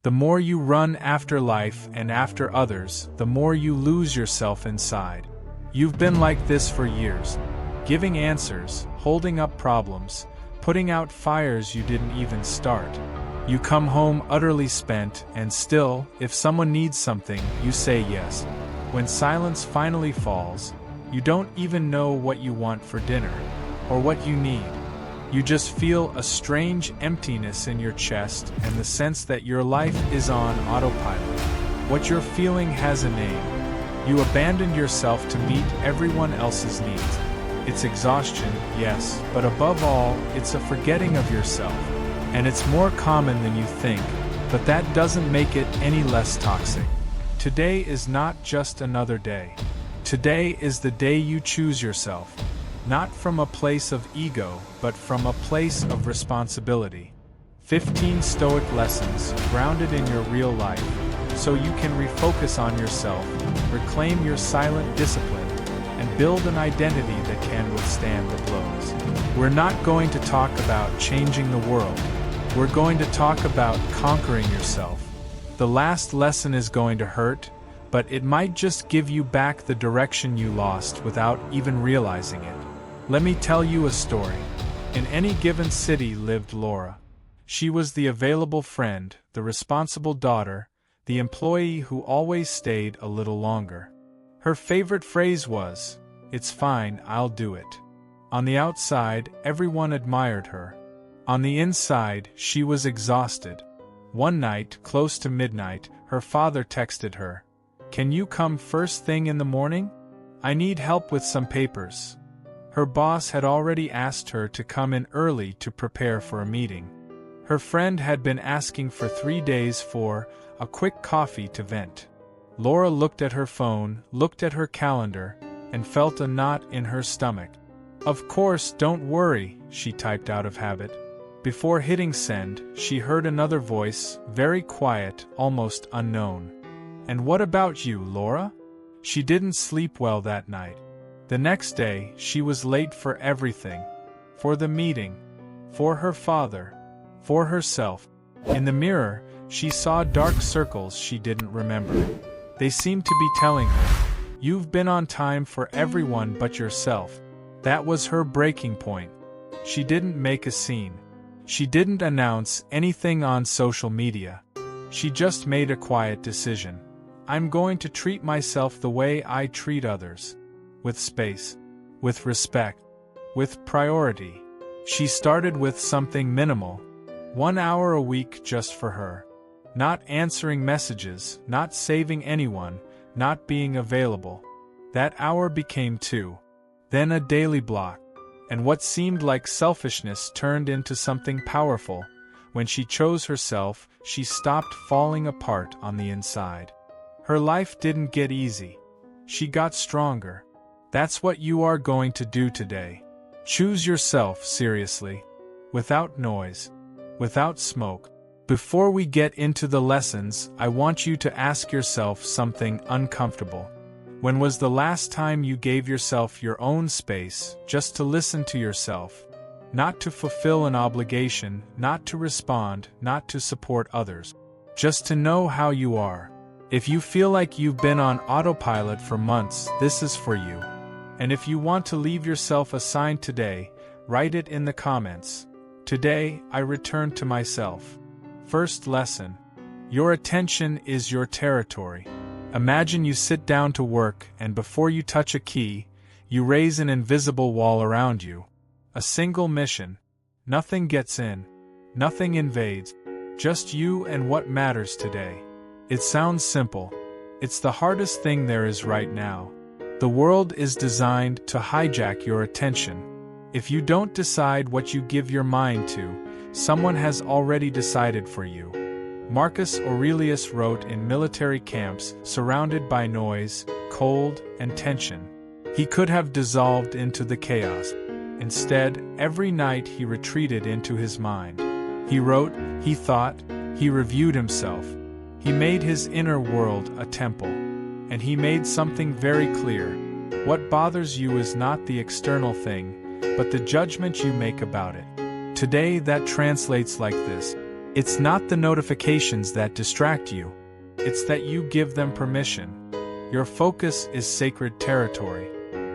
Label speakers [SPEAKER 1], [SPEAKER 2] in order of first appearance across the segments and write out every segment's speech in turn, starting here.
[SPEAKER 1] The more you run after life and after others, the more you lose yourself inside. You've been like this for years, giving answers, holding up problems, putting out fires you didn't even start. You come home utterly spent, and still, if someone needs something, you say yes. When silence finally falls, you don't even know what you want for dinner, or what you need. You just feel a strange emptiness in your chest and the sense that your life is on autopilot. What you're feeling has a name. You abandoned yourself to meet everyone else's needs. It's exhaustion, yes, but above all, it's a forgetting of yourself. And it's more common than you think, but that doesn't make it any less toxic. Today is not just another day. Today is the day you choose yourself, not from a place of ego, but from a place of responsibility. 15 Stoic lessons grounded in your real life, so you can refocus on yourself, reclaim your silent discipline, and build an identity that can withstand the blows. We're not going to talk about changing the world. We're going to talk about conquering yourself. The last lesson is going to hurt, but it might just give you back the direction you lost without even realizing it. Let me tell you a story. In any given city lived Laura. She was the available friend, the responsible daughter, the employee who always stayed a little longer. Her favorite phrase was, "It's fine, I'll do it." On the outside, everyone admired her. On the inside, she was exhausted. One night, close to midnight, her father texted her, "Can you come first thing in the morning? I need help with some papers." Her boss had already asked her to come in early to prepare for a meeting. Her friend had been asking for 3 days for a quick coffee to vent. Laura looked at her phone, looked at her calendar, and felt a knot in her stomach. "Of course, don't worry," she typed out of habit. Before hitting send, she heard another voice, very quiet, almost unknown. "And what about you, Laura?" She didn't sleep well that night. The next day, she was late for everything. For the meeting. For her father. For herself. In the mirror, she saw dark circles she didn't remember. They seemed to be telling her, "You've been on time for everyone but yourself." That was her breaking point. She didn't make a scene. She didn't announce anything on social media. She just made a quiet decision. "I'm going to treat myself the way I treat others. With space. With respect. With priority." She started with something minimal. 1 hour a week just for her. Not answering messages, not saving anyone, not being available. That hour became 2. Then a daily block. And what seemed like selfishness turned into something powerful. When she chose herself, she stopped falling apart on the inside. Her life didn't get easy. She got stronger. That's what you are going to do today. Choose yourself seriously. Without noise. Without smoke. Before we get into the lessons, I want you to ask yourself something uncomfortable. When was the last time you gave yourself your own space, just to listen to yourself? Not to fulfill an obligation, not to respond, not to support others. Just to know how you are. If you feel like you've been on autopilot for months, this is for you. And if you want to leave yourself a sign today, write it in the comments. Today, I return to myself. First lesson. Your attention is your territory. Imagine you sit down to work and before you touch a key, you raise an invisible wall around you. A single mission. Nothing gets in. Nothing invades. Just you and what matters today. It sounds simple. It's the hardest thing there is right now. The world is designed to hijack your attention. If you don't decide what you give your mind to, someone has already decided for you. Marcus Aurelius wrote in military camps, surrounded by noise, cold, and tension. He could have dissolved into the chaos. Instead, every night he retreated into his mind. He wrote, he thought, he reviewed himself. He made his inner world a temple. And he made something very clear. What bothers you is not the external thing, but the judgment you make about it. Today that translates like this. It's not the notifications that distract you. It's that you give them permission. Your focus is sacred territory.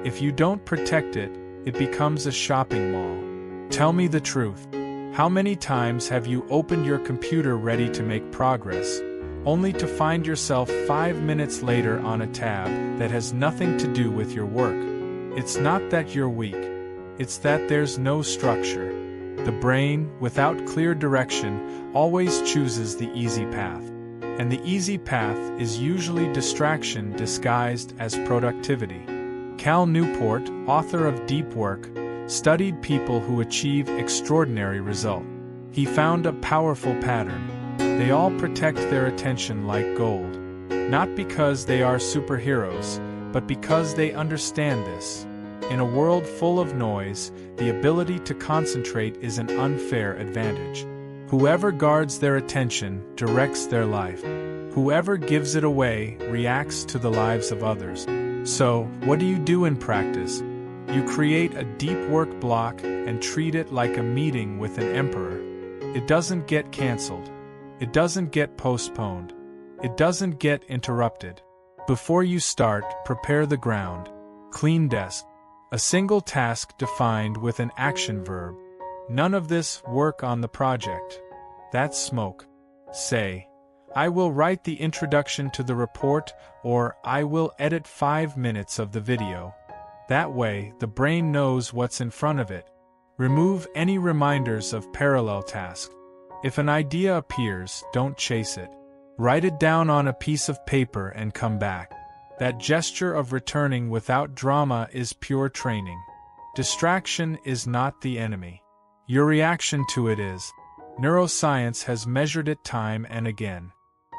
[SPEAKER 1] If you don't protect it, it becomes a shopping mall. Tell me the truth. How many times have you opened your computer ready to make progress, only to find yourself 5 minutes later on a tab that has nothing to do with your work? It's not that you're weak. It's that there's no structure. The brain, without clear direction, always chooses the easy path. And the easy path is usually distraction disguised as productivity. Cal Newport, author of Deep Work, studied people who achieve extraordinary results. He found a powerful pattern. They all protect their attention like gold. Not because they are superheroes, but because they understand this. In a world full of noise, the ability to concentrate is an unfair advantage. Whoever guards their attention directs their life. Whoever gives it away reacts to the lives of others. So, what do you do in practice? You create a deep work block and treat it like a meeting with an emperor. It doesn't get canceled. It doesn't get postponed. It doesn't get interrupted. Before you start, prepare the ground. Clean desk. A single task defined with an action verb. None of this work on the project. That's smoke. Say, I will write the introduction to the report, or I will edit 5 minutes of the video. That way, the brain knows what's in front of it. Remove any reminders of parallel tasks. If an idea appears, don't chase it. Write it down on a piece of paper and come back. That gesture of returning without drama is pure training. Distraction is not the enemy. Your reaction to it is. Neuroscience has measured it time and again.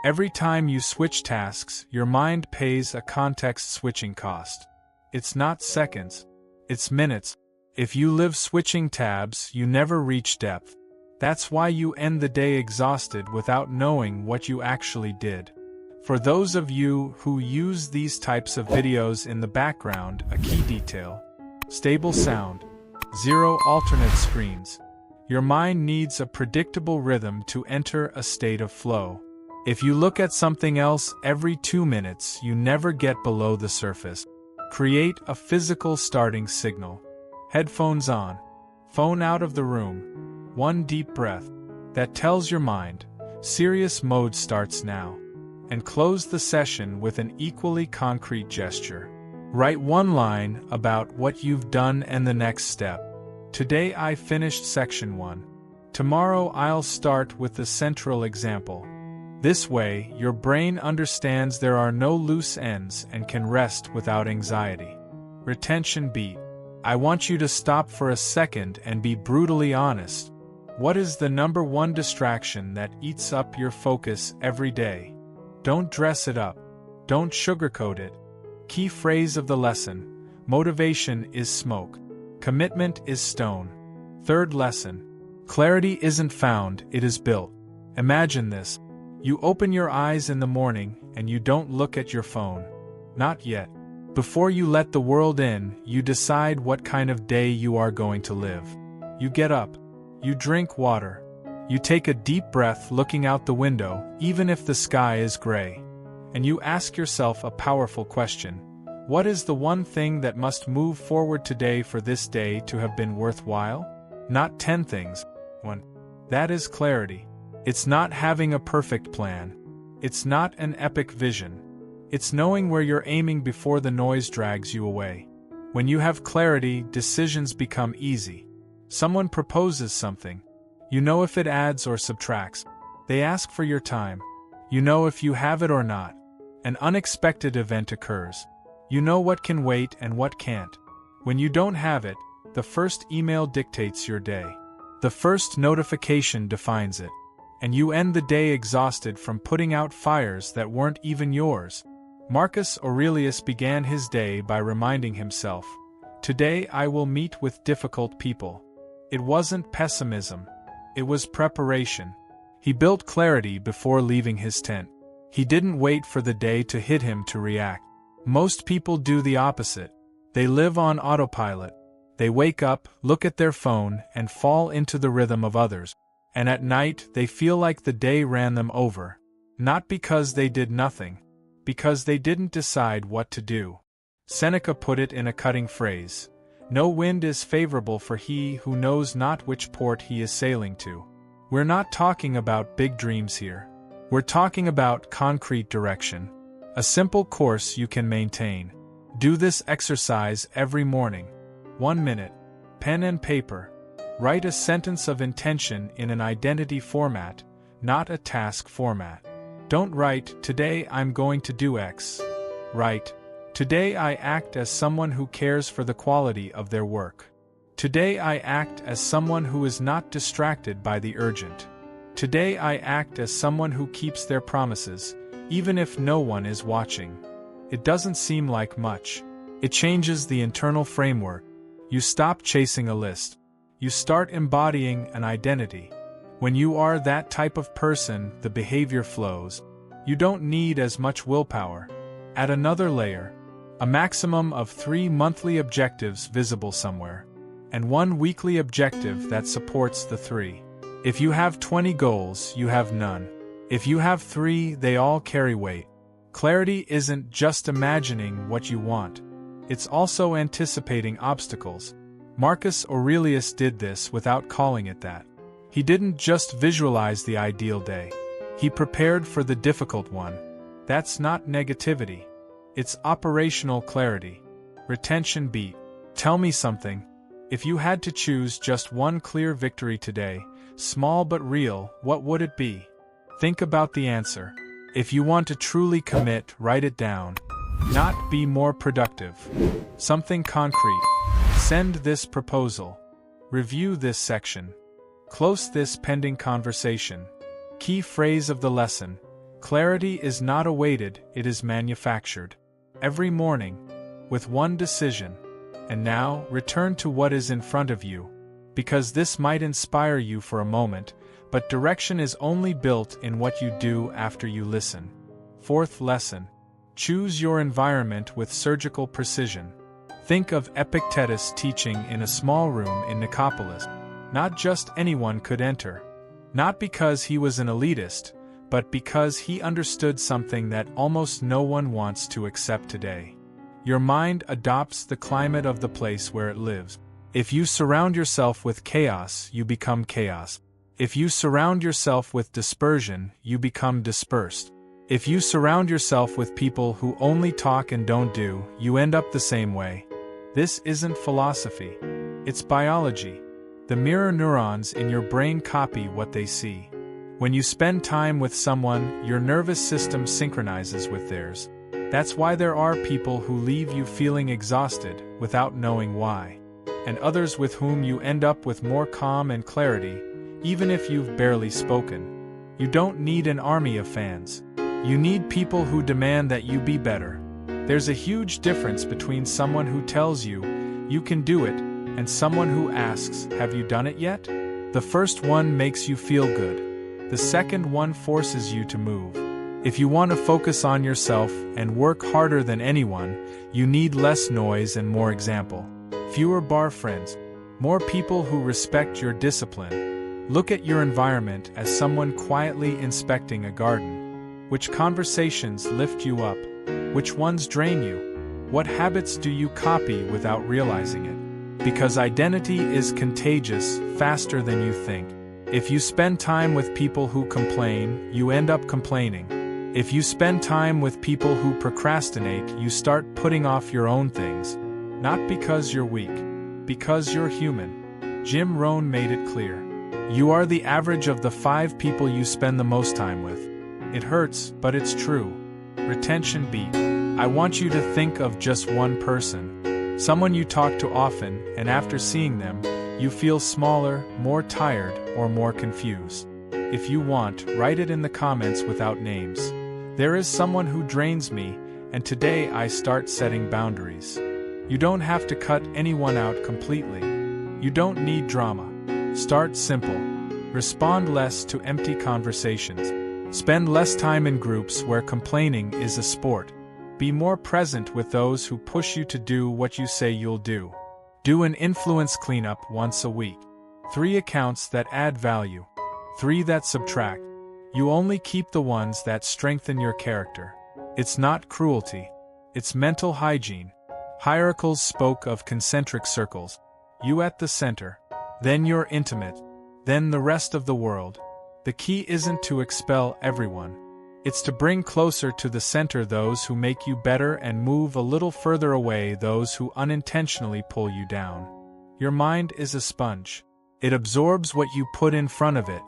[SPEAKER 1] Every time you switch tasks, your mind pays a context switching cost. It's not seconds. It's minutes. If you live switching tabs, you never reach depth. That's why you end the day exhausted without knowing what you actually did. For those of you who use these types of videos in the background, a key detail: stable sound, 0 alternate screens. Your mind needs a predictable rhythm to enter a state of flow. If you look at something else every 2 minutes, you never get below the surface. Create a physical starting signal. Headphones on. Phone out of the room. One deep breath. That tells your mind, serious mode starts now. And close the session with an equally concrete gesture. Write one line about what you've done and the next step. Today I finished section 1. Tomorrow I'll start with the central example. This way, your brain understands there are no loose ends and can rest without anxiety. Retention beat. I want you to stop for a second and be brutally honest. What is the number one distraction that eats up your focus every day? Don't dress it up. Don't sugarcoat it. Key phrase of the lesson: motivation is smoke. Commitment is stone. Third lesson: clarity isn't found, it is built. Imagine this. You open your eyes in the morning and you don't look at your phone. Not yet. Before you let the world in, you decide what kind of day you are going to live. You get up. You drink water. You take a deep breath looking out the window, even if the sky is gray. And you ask yourself a powerful question. What is the one thing that must move forward today for this day to have been worthwhile? Not 10 things. 1. That is clarity. It's not having a perfect plan. It's not an epic vision. It's knowing where you're aiming before the noise drags you away. When you have clarity, decisions become easy. Someone proposes something. You know if it adds or subtracts. They ask for your time. You know if you have it or not. An unexpected event occurs. You know what can wait and what can't. When you don't have it, the first email dictates your day. The first notification defines it. And you end the day exhausted from putting out fires that weren't even yours. Marcus Aurelius began his day by reminding himself, "Today I will meet with difficult people." It wasn't pessimism. It was preparation. He built clarity before leaving his tent. He didn't wait for the day to hit him to react. Most people do the opposite. They live on autopilot. They wake up, look at their phone, and fall into the rhythm of others. And at night, they feel like the day ran them over. Not because they did nothing, because they didn't decide what to do. Seneca put it in a cutting phrase: "No wind is favorable for he who knows not which port he is sailing to." We're not talking about big dreams here. We're talking about concrete direction. A simple course you can maintain. Do this exercise every morning. 1 minute. Pen and paper. Write a sentence of intention in an identity format, not a task format. Don't write, "Today I'm going to do X." Write, "Today I act as someone who cares for the quality of their work. Today I act as someone who is not distracted by the urgent. Today I act as someone who keeps their promises, even if no one is watching." It doesn't seem like much. It changes the internal framework. You stop chasing a list. You start embodying an identity. When you are that type of person, the behavior flows. You don't need as much willpower. Add another layer. A maximum of 3 monthly objectives visible somewhere. And 1 weekly objective that supports the 3. If you have 20 goals, you have none. If you have 3, they all carry weight. Clarity isn't just imagining what you want. It's also anticipating obstacles. Marcus Aurelius did this without calling it that. He didn't just visualize the ideal day. He prepared for the difficult one. That's not negativity. It's operational clarity. Retention beat. Tell me something. If you had to choose just one clear victory today, small but real, what would it be? Think about the answer. If you want to truly commit, write it down. Not be more productive. Something concrete. Send this proposal. Review this section. Close this pending conversation. Key phrase of the lesson: clarity is not awaited, it is manufactured. Every morning, with one decision. And now, return to what is in front of you. Because this might inspire you for a moment, but direction is only built in what you do after you listen. 4th lesson. Choose your environment with surgical precision. Think of Epictetus teaching in a small room in Nicopolis. Not just anyone could enter. Not because he was an elitist, but because he understood something that almost no one wants to accept today. Your mind adopts the climate of the place where it lives. If you surround yourself with chaos, you become chaos. If you surround yourself with dispersion, you become dispersed. If you surround yourself with people who only talk and don't do, you end up the same way. This isn't philosophy. It's biology. The mirror neurons in your brain copy what they see. When you spend time with someone, your nervous system synchronizes with theirs. That's why there are people who leave you feeling exhausted without knowing why. And others with whom you end up with more calm and clarity, even if you've barely spoken. You don't need an army of fans. You need people who demand that you be better. There's a huge difference between someone who tells you, "You can do it," and someone who asks, "Have you done it yet?" The first one makes you feel good. The second one forces you to move. If you want to focus on yourself and work harder than anyone, you need less noise and more example. Fewer bar friends. More people who respect your discipline. Look at your environment as someone quietly inspecting a garden. Which conversations lift you up? Which ones drain you? What habits do you copy without realizing it? Because identity is contagious faster than you think. If you spend time with people who complain, you end up complaining. If you spend time with people who procrastinate, you start putting off your own things. Not because you're weak, because you're human. Jim Rohn made it clear. You are the average of the 5 people you spend the most time with. It hurts, but it's true. Retention beat. I want you to think of just one person. Someone you talk to often, and after seeing them, you feel smaller, more tired, or more confused. If you want, write it in the comments without names. There is someone who drains me, and today I start setting boundaries. You don't have to cut anyone out completely. You don't need drama. Start simple. Respond less to empty conversations. Spend less time in groups where complaining is a sport. Be more present with those who push you to do what you say you'll do. Do an influence cleanup once a week. 3 accounts that add value. 3 that subtract. You only keep the ones that strengthen your character. It's not cruelty. It's mental hygiene. Hierarchs spoke of concentric circles. You at the center. Then you're intimate. Then the rest of the world. The key isn't to expel everyone. It's to bring closer to the center those who make you better and move a little further away those who unintentionally pull you down. Your mind is a sponge. It absorbs what you put in front of it.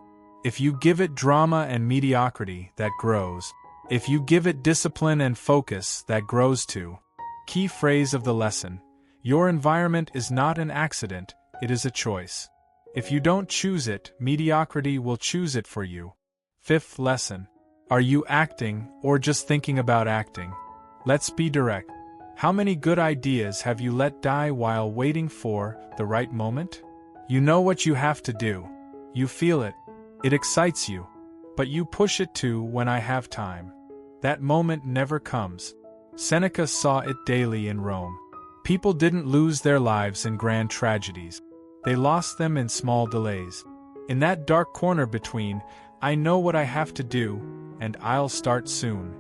[SPEAKER 1] If you give it drama and mediocrity, that grows. If you give it discipline and focus, that grows too. Key phrase of the lesson: your environment is not an accident, it is a choice. If you don't choose it, mediocrity will choose it for you. 5th lesson: are you acting or just thinking about acting? Let's be direct. How many good ideas have you let die while waiting for the right moment? You know what you have to do. You feel it. It excites you. But you push it to when I have time. That moment never comes. Seneca saw it daily in Rome. People didn't lose their lives in grand tragedies. They lost them in small delays. In that dark corner between, I know what I have to do, and I'll start soon.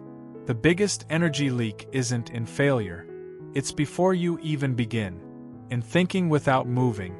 [SPEAKER 1] The biggest energy leak isn't in failure. It's before you even begin. In thinking without moving.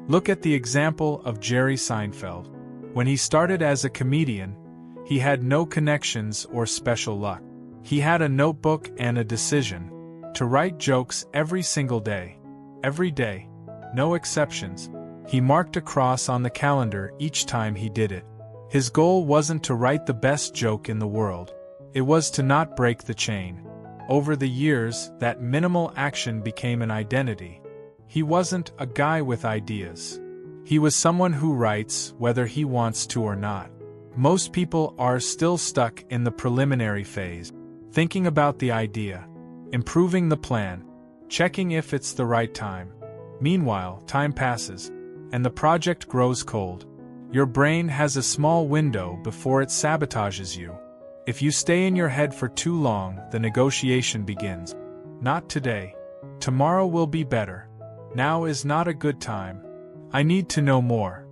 [SPEAKER 1] Look at the example of Jerry Seinfeld. When he started as a comedian, he had no connections or special luck. He had a notebook and a decision to write jokes every single day. Every day. No exceptions. He marked a cross on the calendar each time he did it. His goal wasn't to write the best joke in the world. It was to not break the chain. Over the years, that minimal action became an identity. He wasn't a guy with ideas. He was someone who writes whether he wants to or not. Most people are still stuck in the preliminary phase, thinking about the idea, improving the plan, checking if it's the right time. Meanwhile, time passes, and the project grows cold. Your brain has a small window before it sabotages you. If you stay in your head for too long, the negotiation begins. Not today. Tomorrow will be better. Now is not a good time. I need to know more.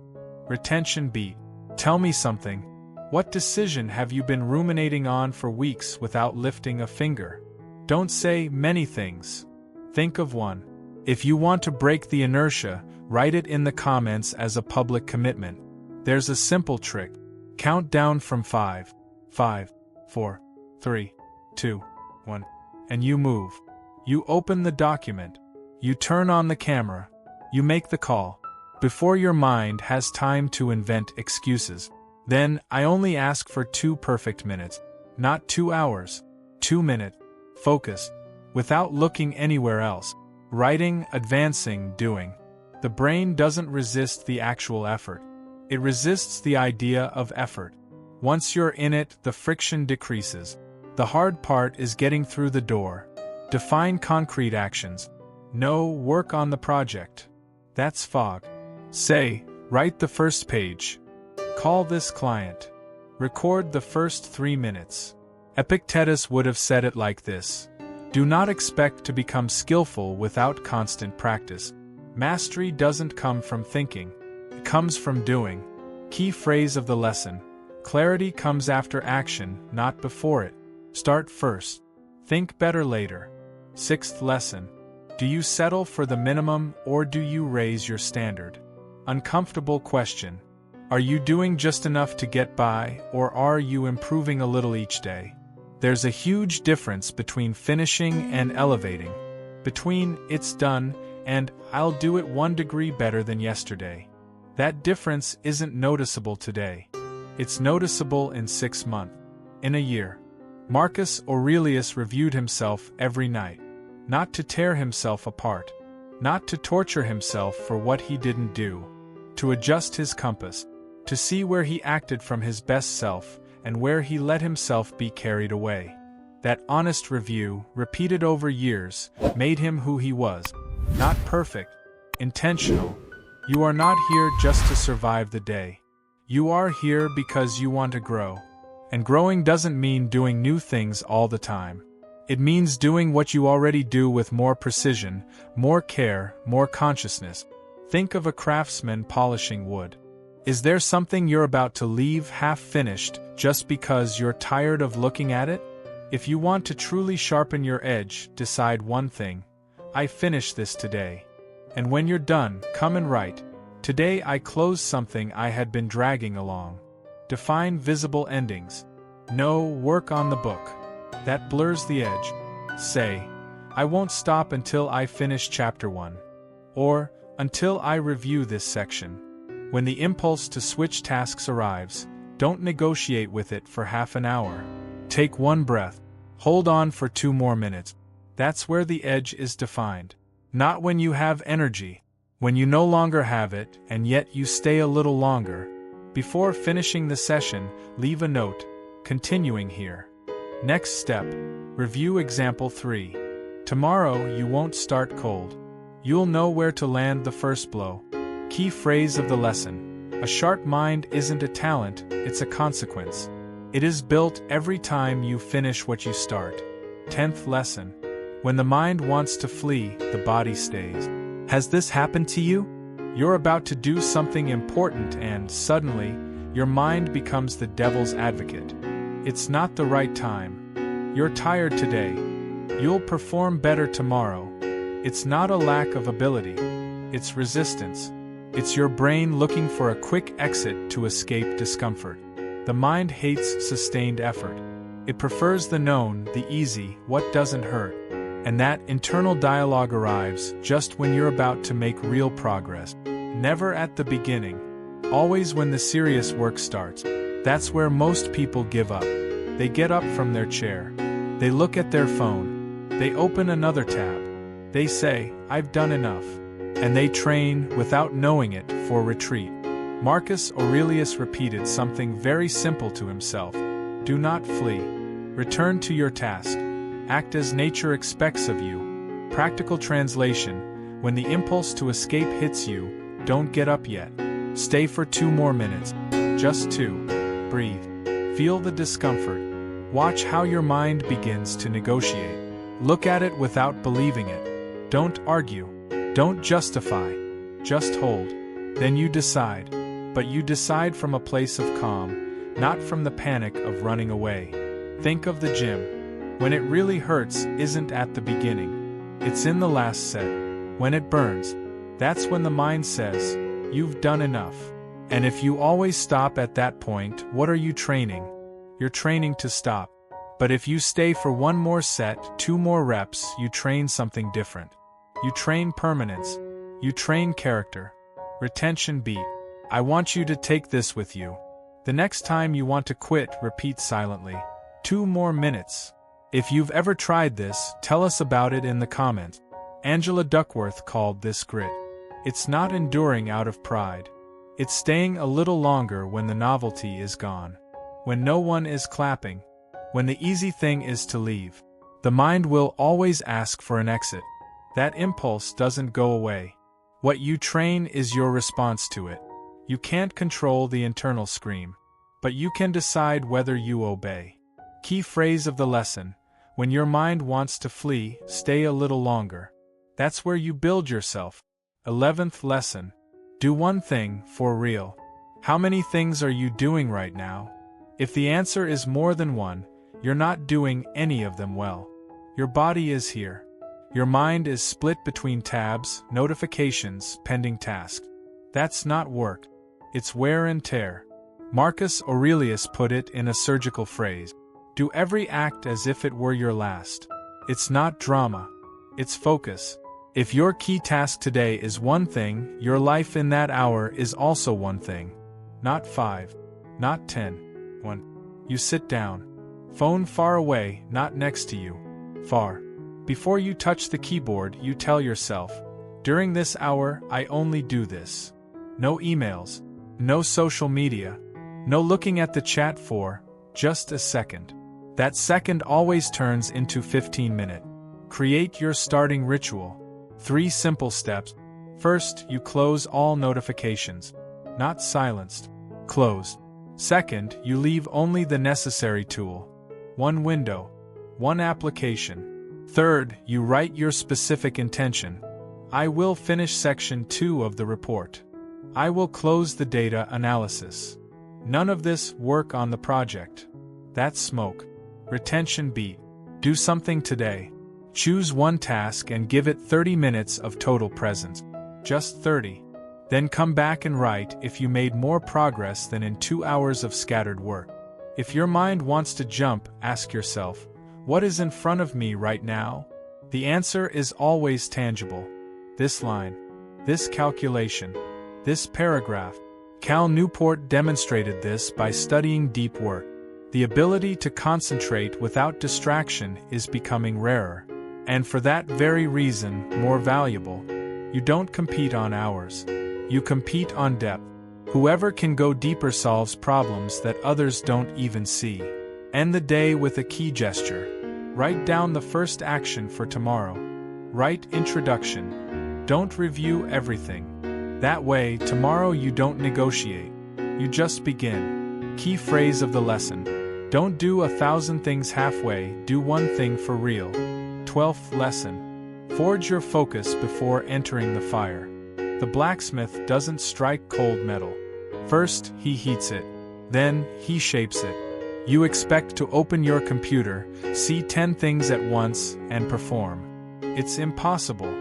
[SPEAKER 1] Retention beat. Tell me something. What decision have you been ruminating on for weeks without lifting a finger? Don't say many things. Think of one. If you want to break the inertia, write it in the comments as a public commitment. There's a simple trick. Count down from 5, 5, 4, 3, 2, 1, and you move. You open the document. You turn on the camera. You make the call. Before your mind has time to invent excuses. Then, I only ask for 2 perfect minutes. Not 2 hours. 2 minutes. Focus. Without looking anywhere else. Writing, advancing, doing. The brain doesn't resist the actual effort. It resists the idea of effort. Once you're in it, the friction decreases. The hard part is getting through the door. Define concrete actions. No, work on the project. That's fog. Say, write the first page. Call this client. Record the first 3 minutes. Epictetus would have said it like this. Do not expect to become skillful without constant practice. Mastery doesn't come from thinking. It comes from doing. Key phrase of the lesson. Clarity comes after action, not before it. Start first. Think better later. 6th lesson. Do you settle for the minimum or do you raise your standard? Uncomfortable question. Are you doing just enough to get by, or are you improving a little each day? There's a huge difference between finishing and elevating. Between it's done and I'll do it 1 degree better than yesterday. That difference isn't noticeable today. It's noticeable in 6 months. In a year. Marcus Aurelius reviewed himself every night. Not to tear himself apart. Not to torture himself for what he didn't do. To adjust his compass. To see where he acted from his best self, and where he let himself be carried away. That honest review, repeated over years, made him who he was. Not perfect. Intentional. You are not here just to survive the day. You are here because you want to grow. And growing doesn't mean doing new things all the time. It means doing what you already do with more precision, more care, more consciousness. Think of a craftsman polishing wood. Is there something you're about to leave half-finished just because you're tired of looking at it? If you want to truly sharpen your edge, decide one thing. I finish this today. And when you're done, come and write. Today I close something I had been dragging along. Define visible endings. No, work on the book. That blurs the edge. Say, I won't stop until I finish chapter 1. Or, until I review this section. When the impulse to switch tasks arrives, don't negotiate with it for half an hour. Take one breath. Hold on for 2 more minutes. That's where the edge is defined. Not when you have energy. When you no longer have it, and yet you stay a little longer. Before finishing the session, leave a note. Continuing here. Next step. Review example 3. Tomorrow you won't start cold. You'll know where to land the first blow. Key phrase of the lesson. A sharp mind isn't a talent, it's a consequence. It is built every time you finish what you start. 10th lesson. When the mind wants to flee, the body stays. Has this happened to you? You're about to do something important and, suddenly, your mind becomes the devil's advocate. It's not the right time. You're tired today. You'll perform better tomorrow. It's not a lack of ability. It's resistance. It's your brain looking for a quick exit to escape discomfort. The mind hates sustained effort. It prefers the known, the easy, what doesn't hurt. And that internal dialogue arrives just when you're about to make real progress. Never at the beginning. Always when the serious work starts. That's where most people give up. They get up from their chair. They look at their phone. They open another tab. They say, I've done enough. And they train, without knowing it, for retreat. Marcus Aurelius repeated something very simple to himself. Do not flee. Return to your task. Act as nature expects of you. Practical translation. When the impulse to escape hits you, don't get up yet. Stay for 2 more minutes. Just 2. Breathe. Feel the discomfort. Watch how your mind begins to negotiate. Look at it without believing it. Don't argue. Don't justify. Just hold. Then you decide. But you decide from a place of calm, not from the panic of running away. Think of the gym. When it really hurts isn't at the beginning. It's in the last set. When it burns. That's when the mind says, you've done enough. And if you always stop at that point, what are you training? You're training to stop. But if you stay for 1 more set, 2 more reps, you train something different. You train permanence. You train character. Retention beat. I want you to take this with you. The next time you want to quit, repeat silently. 2 more minutes. If you've ever tried this, tell us about it in the comments. Angela Duckworth called this grit. It's not enduring out of pride. It's staying a little longer when the novelty is gone. When no one is clapping. When the easy thing is to leave. The mind will always ask for an exit. That impulse doesn't go away. What you train is your response to it. You can't control the internal scream. But you can decide whether you obey. Key phrase of the lesson. When your mind wants to flee, stay a little longer. That's where you build yourself. 11th lesson. Do one thing, for real. How many things are you doing right now? If the answer is more than one, you're not doing any of them well. Your body is here. Your mind is split between tabs, notifications, pending tasks. That's not work. It's wear and tear. Marcus Aurelius put it in a surgical phrase. Do every act as if it were your last. It's not drama. It's focus. If your key task today is one thing, your life in that hour is also one thing. Not 5. Not 10. 1. You sit down. Phone far away, not next to you. Far. Before you touch the keyboard, you tell yourself, during this hour, I only do this. No emails. No social media. No looking at the chat for just a second. That second always turns into 15-minute. Create your starting ritual. 3 simple steps. First, you close all notifications. Not silenced. Closed. Second, you leave only the necessary tool. 1 window. 1 application. Third, you write your specific intention. I will finish section 2 of the report. I will close the data analysis. None of this work on the project. That's smoke. Retention beat. Do something today. Choose one task and give it 30 minutes of total presence. Just 30. Then come back and write if you made more progress than in 2 hours of scattered work. If your mind wants to jump, ask yourself, what is in front of me right now? The answer is always tangible. This line. This calculation. This paragraph. Cal Newport demonstrated this by studying deep work. The ability to concentrate without distraction is becoming rarer. And for that very reason, more valuable. You don't compete on hours. You compete on depth. Whoever can go deeper solves problems that others don't even see. End the day with a key gesture. Write down the first action for tomorrow. Write introduction. Don't review everything. That way, tomorrow you don't negotiate. You just begin. Key phrase of the lesson. Don't do 1,000 things halfway, do one thing for real. 12th lesson. Forge your focus before entering the fire. The blacksmith doesn't strike cold metal. First, he heats it. Then, he shapes it. You expect to open your computer, see 10 things at once, and perform. It's impossible.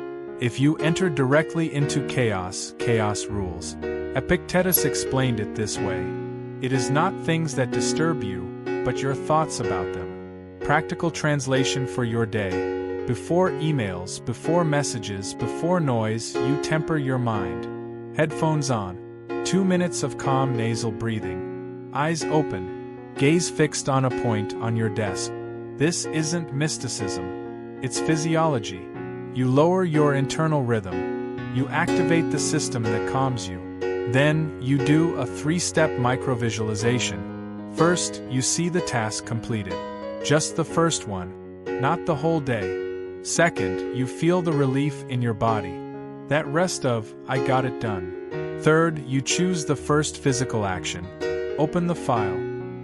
[SPEAKER 1] If you enter directly into chaos, chaos rules. Epictetus explained it this way. It is not things that disturb you, but your thoughts about them. Practical translation for your day. Before emails, before messages, before noise, you temper your mind. Headphones on. 2 minutes of calm nasal breathing. Eyes open. Gaze fixed on a point on your desk. This isn't mysticism. It's physiology. You lower your internal rhythm. You activate the system that calms you. Then, you do a 3-step microvisualization. First, you see the task completed. Just the first one. Not the whole day. Second, you feel the relief in your body. That rest of, I got it done. Third, you choose the first physical action. Open the file.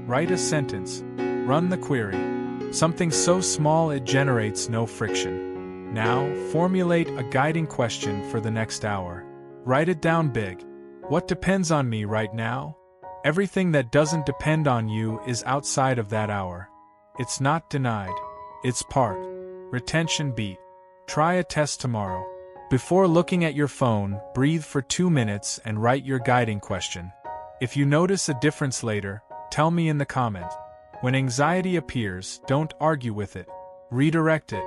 [SPEAKER 1] Write a sentence. Run the query. Something so small it generates no friction. Now, formulate a guiding question for the next hour. Write it down big. What depends on me right now? Everything that doesn't depend on you is outside of that hour. It's not denied. It's part. Retention beat. Try a test tomorrow. Before looking at your phone, breathe for 2 minutes and write your guiding question. If you notice a difference later, tell me in the comments. When anxiety appears, don't argue with it. Redirect it.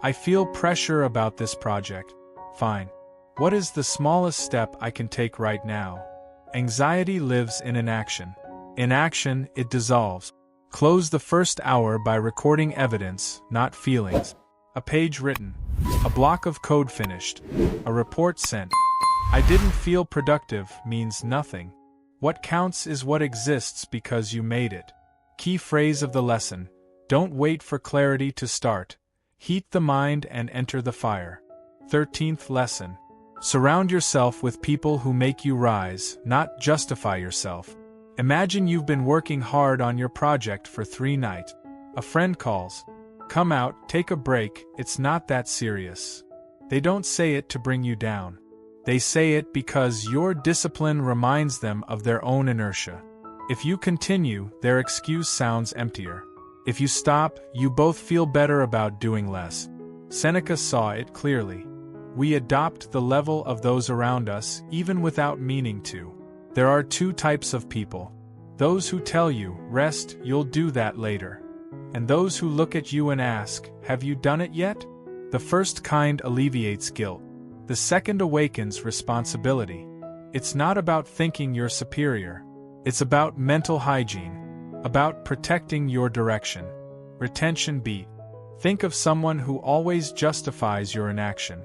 [SPEAKER 1] I feel pressure about this project. Fine. What is the smallest step I can take right now? Anxiety lives in inaction. In action, it dissolves. Close the first hour by recording evidence, not feelings. A page written. A block of code finished. A report sent. I didn't feel productive means nothing. What counts is what exists because you made it. Key phrase of the lesson. Don't wait for clarity to start. Heat the mind and enter the fire. 13th lesson. Surround yourself with people who make you rise, not justify yourself. Imagine you've been working hard on your project for 3 nights. A friend calls. Come out, take a break, it's not that serious. They don't say it to bring you down. They say it because your discipline reminds them of their own inertia. If you continue, their excuse sounds emptier. If you stop, you both feel better about doing less. Seneca saw it clearly. We adopt the level of those around us, even without meaning to. There are 2 types of people. Those who tell you, rest, you'll do that later. And those who look at you and ask, have you done it yet? The first kind alleviates guilt. The second awakens responsibility. It's not about thinking you're superior. It's about mental hygiene. About protecting your direction. Retention beat. Think of someone who always justifies your inaction.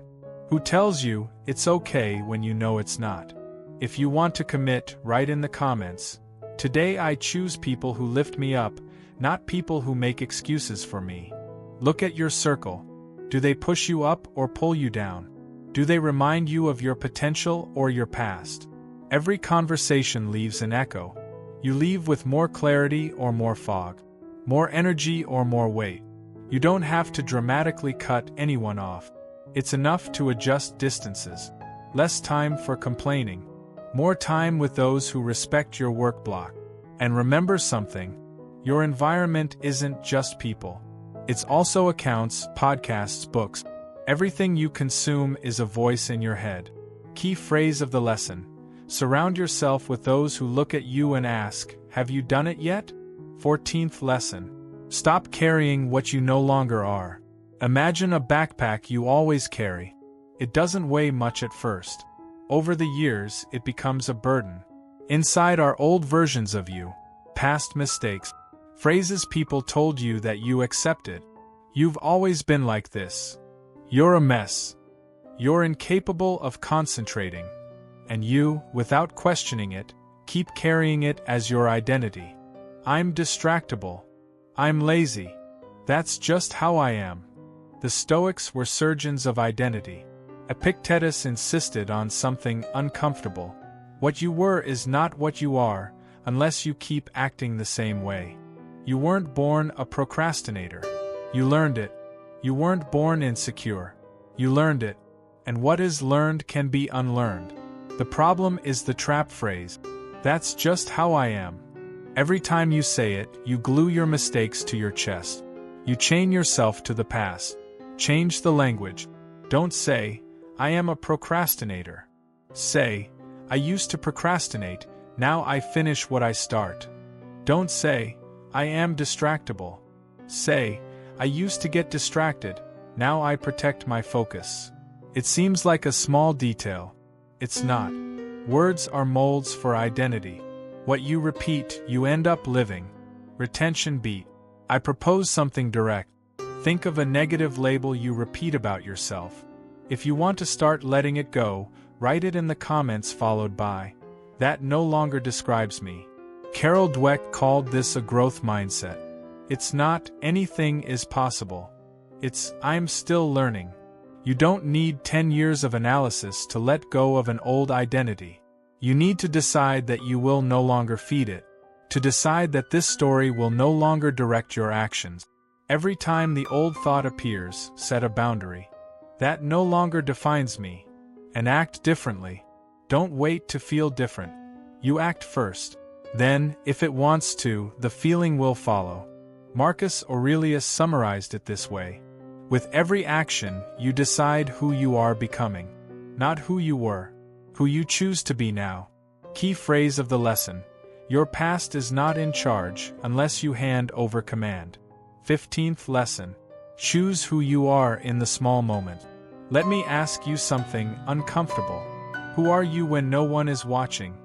[SPEAKER 1] Who tells you, it's okay when you know it's not. If you want to commit, write in the comments. Today I choose people who lift me up, not people who make excuses for me. Look at your circle. Do they push you up or pull you down? Do they remind you of your potential or your past? Every conversation leaves an echo. You leave with more clarity or more fog. More energy or more weight. You don't have to dramatically cut anyone off. It's enough to adjust distances. Less time for complaining. More time with those who respect your work block. And remember something, your environment isn't just people. It's also accounts, podcasts, books. Everything you consume is a voice in your head. Key phrase of the lesson: surround yourself with those who look at you and ask, have you done it yet? 14th lesson. Stop carrying what you no longer are. Imagine a backpack you always carry. It doesn't weigh much at first. Over the years, it becomes a burden. Inside are old versions of you, past mistakes, phrases people told you that you accepted. You've always been like this. You're a mess. You're incapable of concentrating. And you, without questioning it, keep carrying it as your identity. I'm distractible. I'm lazy. That's just how I am. The Stoics were surgeons of identity. Epictetus insisted on something uncomfortable. What you were is not what you are, unless you keep acting the same way. You weren't born a procrastinator. You learned it. You weren't born insecure. You learned it. And what is learned can be unlearned. The problem is the trap phrase. That's just how I am. Every time you say it, you glue your mistakes to your chest. You chain yourself to the past. Change the language. Don't say, I am a procrastinator. Say, I used to procrastinate, now I finish what I start. Don't say, I am distractible. Say, I used to get distracted, now I protect my focus. It seems like a small detail. It's not. Words are molds for identity. What you repeat, you end up living. Retention beat. I propose something direct. Think of a negative label you repeat about yourself. If you want to start letting it go, write it in the comments followed by, that no longer describes me. Carol Dweck called this a growth mindset. It's not, anything is possible. It's, I'm still learning. You don't need 10 years of analysis to let go of an old identity. You need to decide that you will no longer feed it. To decide that this story will no longer direct your actions. Every time the old thought appears, set a boundary. That no longer defines me. And act differently. Don't wait to feel different. You act first. Then, if it wants to, the feeling will follow. Marcus Aurelius summarized it this way. With every action, you decide who you are becoming. Not who you were. Who you choose to be now. Key phrase of the lesson. Your past is not in charge unless you hand over command. 15th lesson. Choose who you are in the small moment. Let me ask you something uncomfortable. Who are you when no one is watching?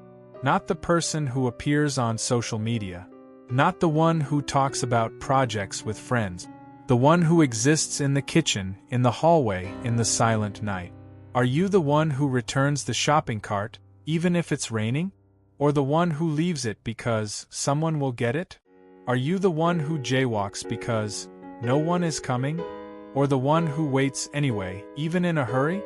[SPEAKER 1] Not the person who appears on social media. Not the one who talks about projects with friends. The one who exists in the kitchen, in the hallway, in the silent night. Are you the one who returns the shopping cart, even if it's raining? Or the one who leaves it because someone will get it? Are you the one who jaywalks because no one is coming? Or the one who waits anyway, even in a hurry?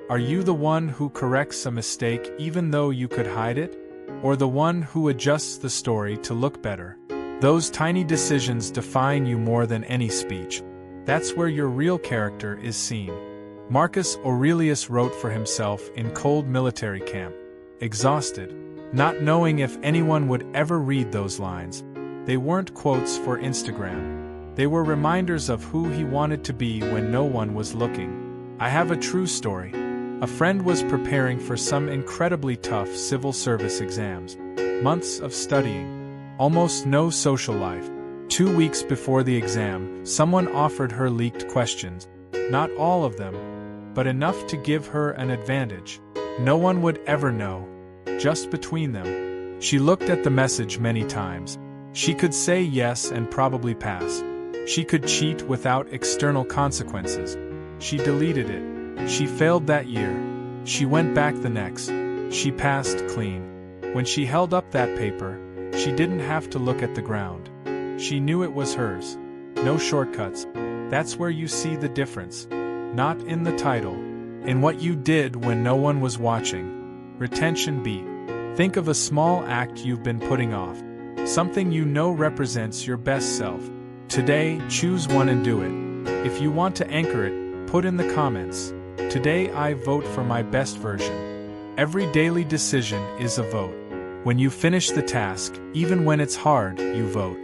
[SPEAKER 1] Are you the one who corrects a mistake even though you could hide it? Or the one who adjusts the story to look better? Those tiny decisions define you more than any speech. That's where your real character is seen. Marcus Aurelius wrote for himself in cold military camp, exhausted, not knowing if anyone would ever read those lines. They weren't quotes for Instagram. They were reminders of who he wanted to be when no one was looking. I have a true story. A friend was preparing for some incredibly tough civil service exams. Months of studying. Almost no social life. 2 weeks before the exam, someone offered her leaked questions. Not all of them, but enough to give her an advantage. No one would ever know. Just between them. She looked at the message many times. She could say yes and probably pass. She could cheat without external consequences. She deleted it. She failed that year. She went back the next. She passed clean. When she held up that paper, she didn't have to look at the ground. She knew it was hers. No shortcuts. That's where you see the difference. Not in the title. In what you did when no one was watching. Retention beat. Think of a small act you've been putting off. Something you know represents your best self. Today, choose one and do it. If you want to anchor it, put in the comments. Today I vote for my best version. Every daily decision is a vote. When you finish the task, even when it's hard, you vote.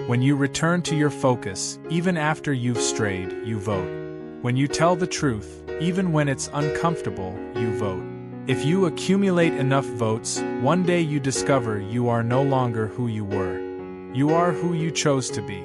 [SPEAKER 1] When you return to your focus, even after you've strayed, you vote. When you tell the truth, even when it's uncomfortable, you vote. If you accumulate enough votes, one day you discover you are no longer who you were. You are who you chose to be.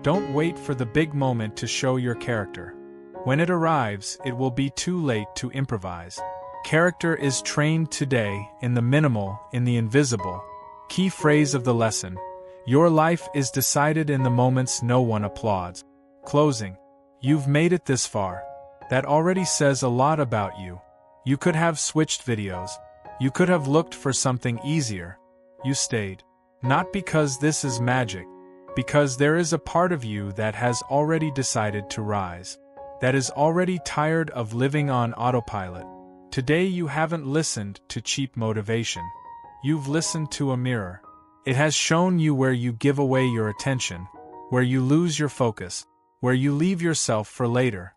[SPEAKER 1] Don't wait for the big moment to show your character. When it arrives, it will be too late to improvise. Character is trained today, in the minimal, in the invisible. Key phrase of the lesson: your life is decided in the moments no one applauds. Closing. You've made it this far. That already says a lot about you. You could have switched videos. You could have looked for something easier. You stayed. Not because this is magic, because there is a part of you that has already decided to rise. That is already tired of living on autopilot. Today you haven't listened to cheap motivation. You've listened to a mirror. It has shown you where you give away your attention, where you lose your focus, where you leave yourself for later.